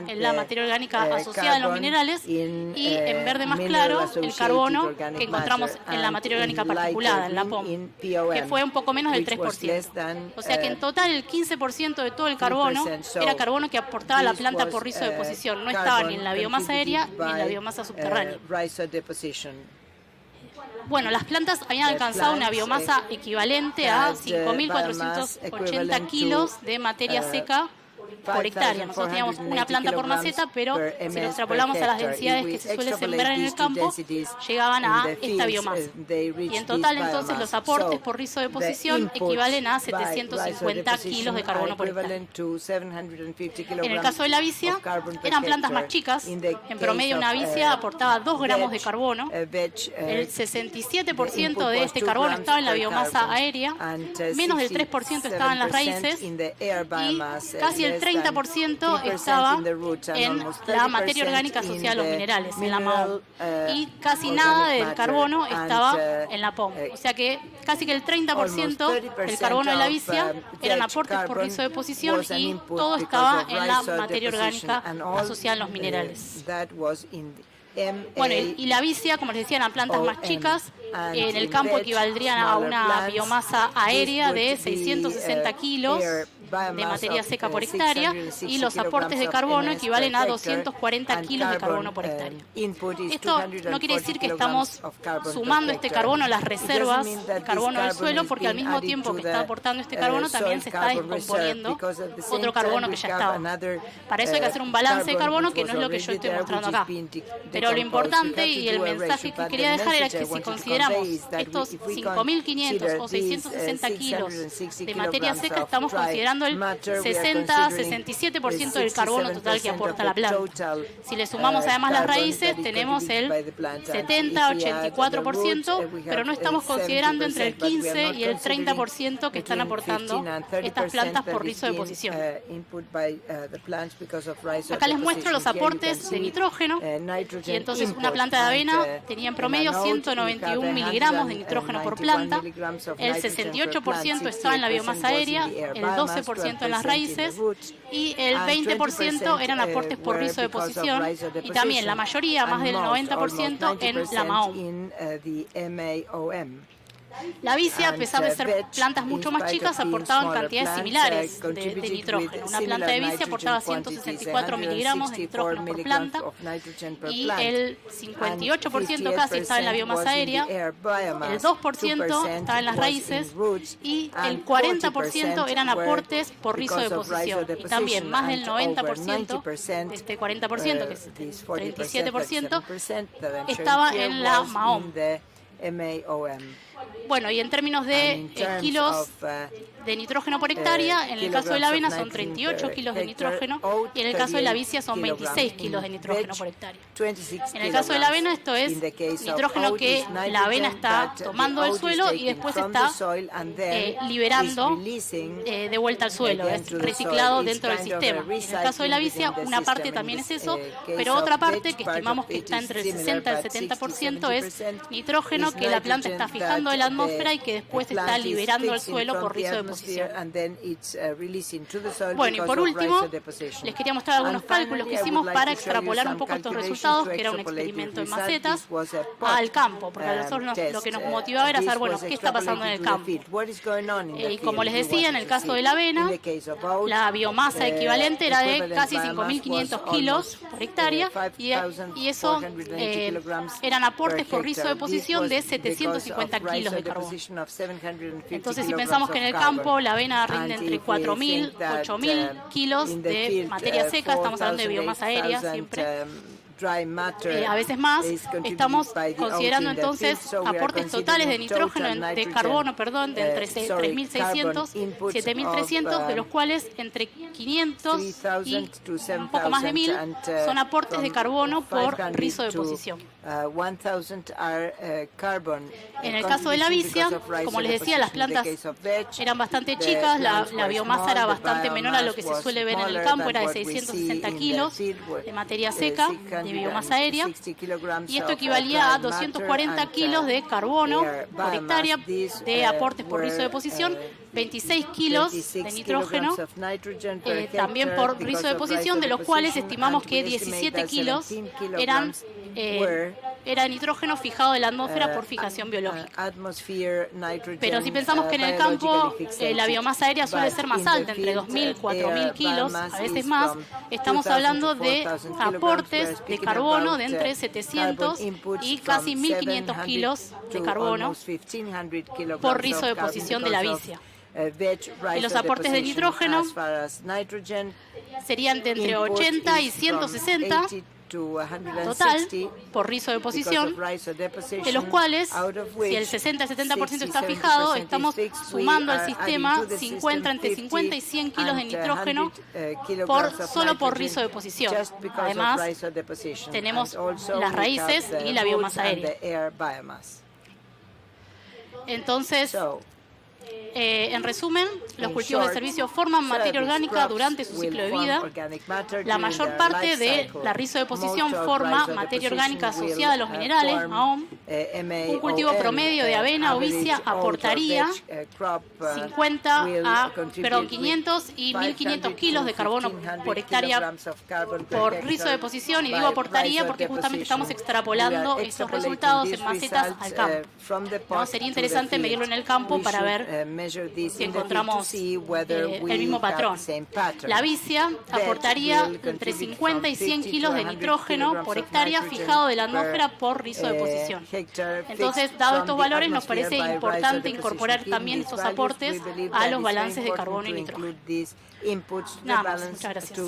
en la materia orgánica asociada a los minerales, y en verde más claro, el carbono que encontramos en la materia orgánica particulada, en la POM, que fue un poco menos del 3%. O sea que en total el 15% de todo el carbono era carbono que aportaba la planta por rizodeposición. No estaba ni en la biomasa aérea ni en la biomasa subterránea. Bueno, las plantas habían alcanzado una biomasa equivalente a 5.480 kilos de materia seca por hectárea. Nosotros teníamos una planta por maceta, pero si lo extrapolamos a las densidades que se suele sembrar en el campo, llegaban a esta biomasa. Y en total, entonces, los aportes por rizodeposición equivalen a 750 kilos de carbono por hectárea. En el caso de la vicia, eran plantas más chicas. En promedio, una vicia aportaba 2 gramos de carbono. El 67% de este carbono estaba en la biomasa aérea, menos del 3% estaba en las raíces, y casi el 30% estaba en la materia orgánica asociada a los minerales, en la MAOM. Y casi nada del carbono estaba en la POM. O sea que casi que el 30% del carbono de la vicia eran aportes por rizodeposición y todo estaba en la materia orgánica asociada a los minerales. Bueno, y la vicia, como les decía, eran plantas más chicas. En el campo equivaldrían a una biomasa aérea de 660 kilos de materia seca por hectárea, y los aportes de carbono equivalen a 240 kilos de carbono por hectárea. Esto no quiere decir que estamos sumando este carbono a las reservas de carbono del suelo, porque al mismo tiempo que está aportando este carbono también se está descomponiendo otro carbono que ya estaba. Para eso hay que hacer un balance de carbono, que no es lo que yo estoy mostrando acá. Pero lo importante y el mensaje que quería dejar era que si consideramos estos 5.500 o 660 kilos de materia seca, estamos considerando el 60-67% del carbono total que aporta la planta. Si le sumamos además las raíces, tenemos el 70-84%, pero no estamos considerando entre el 15 y el 30% que están aportando estas plantas por rizodeposición. Acá les muestro los aportes de nitrógeno, y entonces una planta de avena tenía en promedio 191 miligramos de nitrógeno por planta, el 68% estaba en la biomasa aérea, el 12% en las raíces, y el 20% eran aportes por rizodeposición, y también la mayoría, más del 90%, en la MAOM. La vicia, a pesar de ser plantas mucho más chicas, aportaban cantidades similares de nitrógeno. Una planta de vicia aportaba 164 miligramos de nitrógeno por planta, y el 58% casi estaba en la biomasa aérea, el 2% estaba en las raíces, y el 40% eran aportes por rizodeposición. Y también más del 90% de este 40%, que es el 37%, estaba en la MAOM. Bueno, y en términos de kilos de nitrógeno por hectárea, en el caso de la avena son 38 kilos de nitrógeno, y en el caso de la vicia son 26 kilos de nitrógeno por hectárea. En el caso de la avena, esto es nitrógeno que la avena está tomando del suelo y después está liberando de vuelta al suelo, es reciclado dentro del sistema. En el caso de la vicia, una parte también es eso, pero otra parte, que estimamos que está entre el 60 y el 70%, es nitrógeno que la planta está fijando de la atmósfera y que después está liberando al suelo por rizodeposición. Bueno, y por último, les quería mostrar algunos cálculos que hicimos para extrapolar un poco estos resultados, que era un experimento en macetas, al campo, porque a nosotros lo que nos motivaba era saber, bueno, qué está pasando en el campo. Y como les decía, en el caso de la avena, la biomasa equivalente era de casi 5.500 kilos por hectárea, y eso eran aportes por rizodeposición de 750 kilos de carbono. Entonces, si pensamos que en el campo la avena rinde entre 4.000 y 8.000 kilos de materia seca, estamos hablando de biomasa aérea siempre. A veces más, estamos considerando entonces aportes totales de nitrógeno, de carbono, perdón, de entre 3.600 y 7.300, de los cuales entre 500 y un poco más de 1.000 son aportes de carbono por rizodeposición.
1,000 are carbon.
En el caso de la vicia, como les decía, las plantas eran bastante chicas, la biomasa era bastante menor a lo que se suele ver en el campo, era de 660 kilos de materia seca, de biomasa aérea, y esto equivalía a 240 kilos de carbono por hectárea de aportes por rizo de posición, 26 kilos de nitrógeno también por rizo de posición, de los cuales estimamos que 17 kilos era nitrógeno fijado de la atmósfera por fijación biológica. Pero si pensamos que en el campo la biomasa aérea suele ser más alta, entre 2.000 y 4.000 kilos, a veces más, estamos hablando de aportes de carbono de entre 700 y casi 1.500 kilos de carbono por rizo de posición de la vicia. Y los aportes de nitrógeno serían de entre 80 y 160 total por rizo de posición, de los cuales, si el 60-70% está fijado, estamos sumando al sistema entre 50 y 100 kilos de nitrógeno solo por rizo de posición. Además, tenemos las raíces y la biomasa aérea. Entonces, en resumen, los cultivos de servicio forman materia orgánica durante su ciclo de vida. La mayor parte de la rizo de posición forma materia orgánica asociada a los minerales, MAOM. Un cultivo promedio de avena o vicia aportaría 500 y 1.500 kilos de carbono por hectárea por rizo de posición, y digo aportaría porque justamente estamos extrapolando estos resultados en macetas al campo. ¿No? Sería interesante medirlo en el campo para ver si encontramos el mismo patrón. La vicia aportaría entre 50 y 100 kilos de nitrógeno por hectárea fijado de la atmósfera por rizo de posición. Entonces, dado estos valores, nos parece importante incorporar también estos aportes a los balances de carbono y nitrógeno. Nada más, muchas gracias.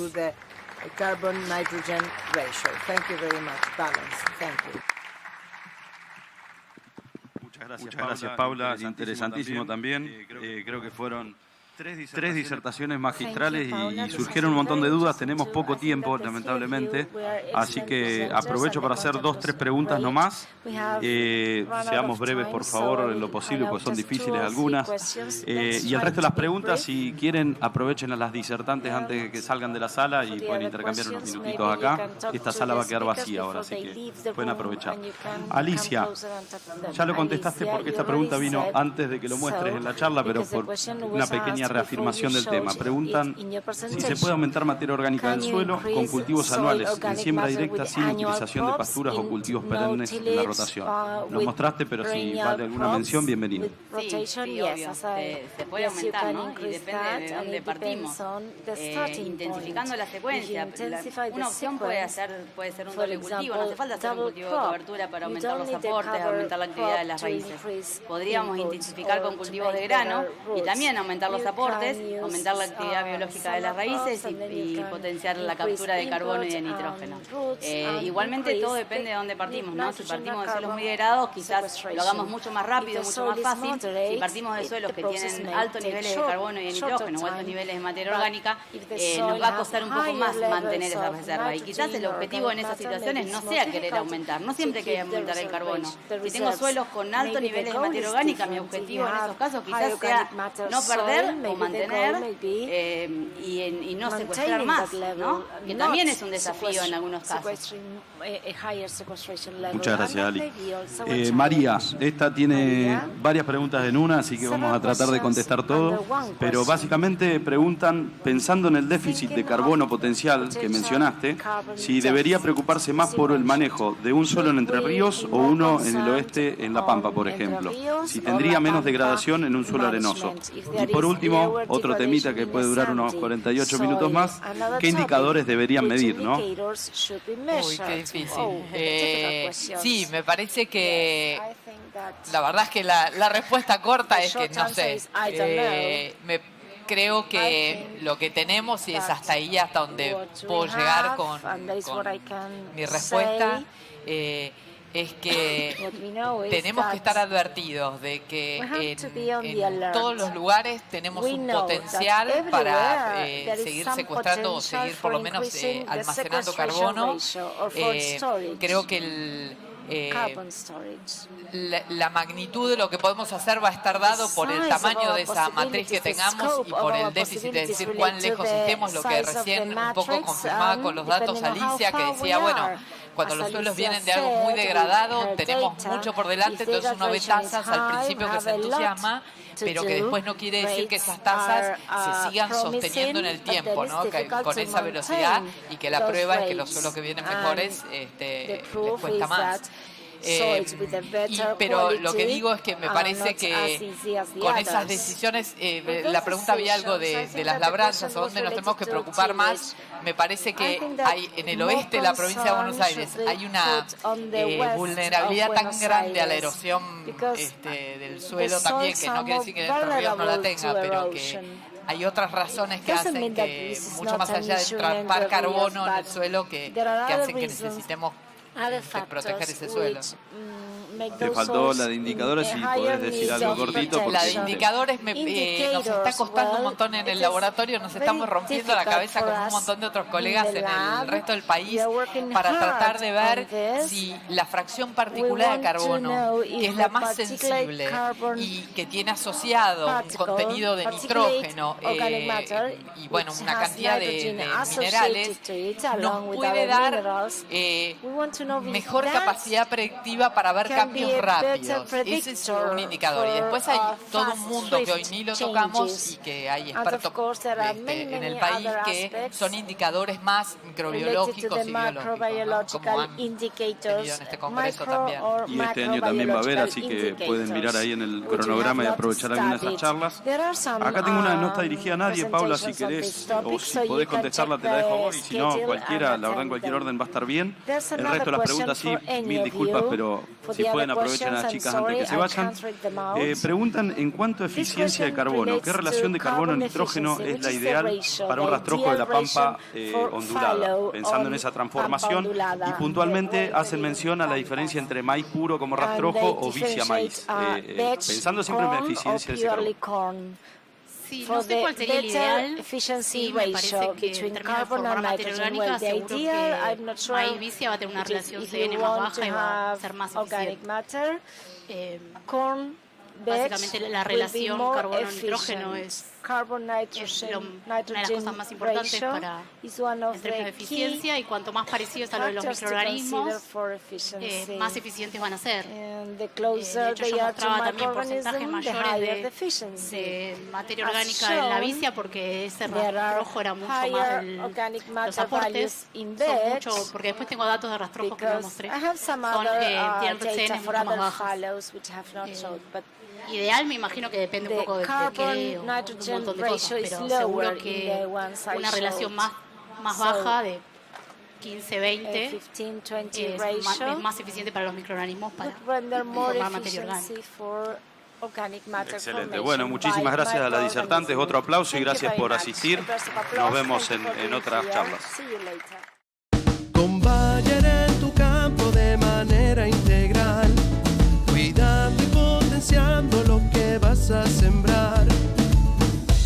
Muchas gracias, Paula. Interesantísimo también. Creo que fueron tres disertaciones magistrales y surgieron un montón de dudas. Tenemos poco tiempo, lamentablemente, así que aprovecho para hacer 2-3 preguntas nomás. Seamos breves, por favor, en lo posible, porque son difíciles algunas. Y el resto de las preguntas, si quieren, aprovechen a las disertantes antes de que salgan de la sala y pueden intercambiar unos minutitos acá. Esta sala va a quedar vacía ahora, así que pueden aprovechar. Alicia, ya lo contestaste porque esta pregunta vino antes de que lo muestres en la charla, pero por una pequeña reafirmación del tema. Preguntan si se puede aumentar materia orgánica del suelo con cultivos anuales en siembra directa sin utilización de pasturas o cultivos perennes en la rotación. Lo mostraste, pero si vale alguna mención, bienvenido.
Sí, obvio. Se puede aumentar, ¿no? Y depende de dónde partimos. Intensificando la secuencia. Una opción puede ser un doble cultivo. No hace falta hacer un cultivo de cobertura para aumentar los aportes, aumentar la actividad de las raíces. Podríamos intensificar con cultivos de grano y también aumentar los aportes, aumentar la actividad biológica de las raíces y potenciar la captura de carbono y de nitrógeno. Igualmente todo depende de dónde partimos, ¿no? Si partimos de suelos muy degradados, quizás lo hagamos mucho más rápido, mucho más fácil. Si partimos de suelos que tienen altos niveles de carbono y de nitrógeno o altos niveles de materia orgánica, nos va a costar un poco más mantener esa reserva. Y quizás el objetivo en esas situaciones no sea querer aumentar, no siempre hay que aumentar el carbono. Si tengo suelos con altos niveles de materia orgánica, mi objetivo en esos casos quizás sea no perder o mantener y no secuestrar más, ¿no? Que también es un desafío en algunos casos.
Muchas gracias, Ali. María, esta tiene varias preguntas en una, así que vamos a tratar de contestar todo, pero básicamente preguntan, pensando en el déficit de carbono potencial que mencionaste, si debería preocuparse más por el manejo de un suelo en Entre Ríos o uno en el oeste, en La Pampa, por ejemplo, si tendría menos degradación en un suelo arenoso. Y por último, otro temita que puede durar unos 48 minutos más, ¿qué indicadores deberían medir, no?
Uy, qué difícil. Sí, me parece que la verdad es que la respuesta corta es que no sé. Creo que lo que tenemos y es hasta ahí, hasta donde puedo llegar con mi respuesta, es que tenemos que estar advertidos de que en todos los lugares tenemos un potencial para seguir secuestrando o seguir por lo menos almacenando carbono. Creo que la magnitud de lo que podemos hacer va a estar dado por el tamaño de esa matriz que tengamos y por el déficit, es decir, cuán lejos estemos, lo que recién un poco confirmaba con los datos Alicia, que decía, bueno, cuando los suelos vienen de algo muy degradado, tenemos mucho por delante, entonces uno ve tasas al principio que se entusiasma, pero que después no quiere decir que esas tasas se sigan sosteniendo en el tiempo, ¿no? Con esa velocidad, y que la prueba es que los suelos que vienen mejores les cuesta más. Pero lo que digo es que me parece que con esas decisiones, la pregunta había algo de las labranzas, o dónde nos tenemos que preocupar más. Me parece que hay en el oeste de la provincia de Buenos Aires hay una vulnerabilidad tan grande a la erosión del suelo también, que no quiere decir que Entre Ríos no la tenga, pero que hay otras razones que hacen que, mucho más allá de traspar carbono en el suelo, que hacen que necesitemos proteger ese suelo.
Te faltó la de indicadores, si podés decir algo cortito.
La de indicadores nos está costando un montón en el laboratorio, nos estamos rompiendo la cabeza con un montón de otros colegas en el resto del país para tratar de ver si la fracción particular de carbono, que es la más sensible y que tiene asociado un contenido de nitrógeno y bueno, una cantidad de minerales, nos puede dar mejor capacidad predictiva para ver cambios rápidos. Ese es un indicador. Y después hay todo un mundo que hoy ni lo tocamos y que hay expertos en el país que son indicadores más microbiológicos y biológicos, ¿no? Como han tenido en este congreso también.
Y este año también va a haber, así que pueden mirar ahí en el cronograma y aprovechar algunas de esas charlas. Acá tengo una, no está dirigida a nadie, Paula, si querés, o si podés contestarla te la dejo a vos, y si no, cualquiera, la verdad en cualquier orden va a estar bien. El resto de las preguntas sí, mil disculpas, pero si pueden aprovechen a las chicas antes que se vayan. Preguntan en cuanto a eficiencia de carbono, ¿qué relación de carbono-nitrógeno es la ideal para un rastrojo de la pampa ondulada? Pensando en esa transformación, y puntualmente hacen mención a la diferencia entre maíz puro como rastrojo o vicia maíz, pensando siempre en la eficiencia de ese carbono.
Sí, no sé cuál sería el ideal. Sí, me parece que en términos de formar materia orgánica, seguro que maíz vicia va a tener una relación CN más baja y va a ser más eficiente. Básicamente la relación carbono-nitrógeno es una de las cosas más importantes para en términos de eficiencia, y cuanto más parecido está lo de los microorganismos, más eficientes van a ser. De hecho, yo mostraba también porcentajes mayores de materia orgánica en la vicia, porque ese rastrojo era mucho más los aportes son mucho, porque después tengo datos de rastrojos que no mostré, tienen CNs mucho más bajas. Ideal, me imagino que depende un poco de qué, un montón de cosas, pero seguro que una relación más baja de 15-20 es más eficiente para los microorganismos para formar materia orgánica.
Excelente. Bueno, muchísimas gracias a las disertantes. Otro aplauso y gracias por asistir. Nos vemos en otras charlas.
Con Bayer en tu campo de manera integral, cuidando y potenciando lo que vas a sembrar.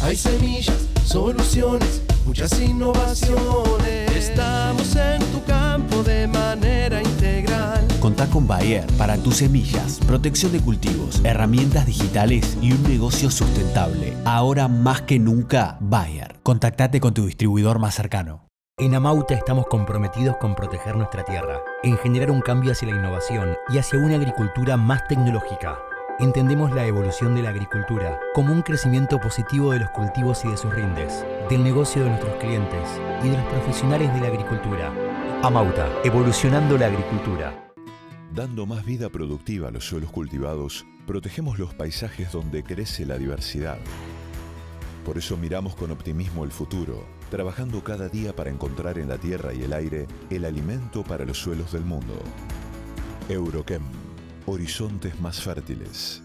Hay semillas, soluciones, muchas innovaciones. Estamos en tu campo de manera integral.
Contá con Bayer para tus semillas, protección de cultivos, herramientas digitales y un negocio sustentable. Ahora más que nunca, Bayer. Contactate con tu distribuidor más cercano.
En Amauta estamos comprometidos con proteger nuestra tierra, en generar un cambio hacia la innovación y hacia una agricultura más tecnológica. Entendemos la evolución de la agricultura como un crecimiento positivo de los cultivos y de sus rindes, del negocio de nuestros clientes y de los profesionales de la agricultura. Amauta, evolucionando la agricultura.
Dando más vida productiva a los suelos cultivados, protegemos los paisajes donde crece la diversidad. Por eso miramos con optimismo el futuro, trabajando cada día para encontrar en la tierra y el aire el alimento para los suelos del mundo. Eurochem, horizontes más fértiles.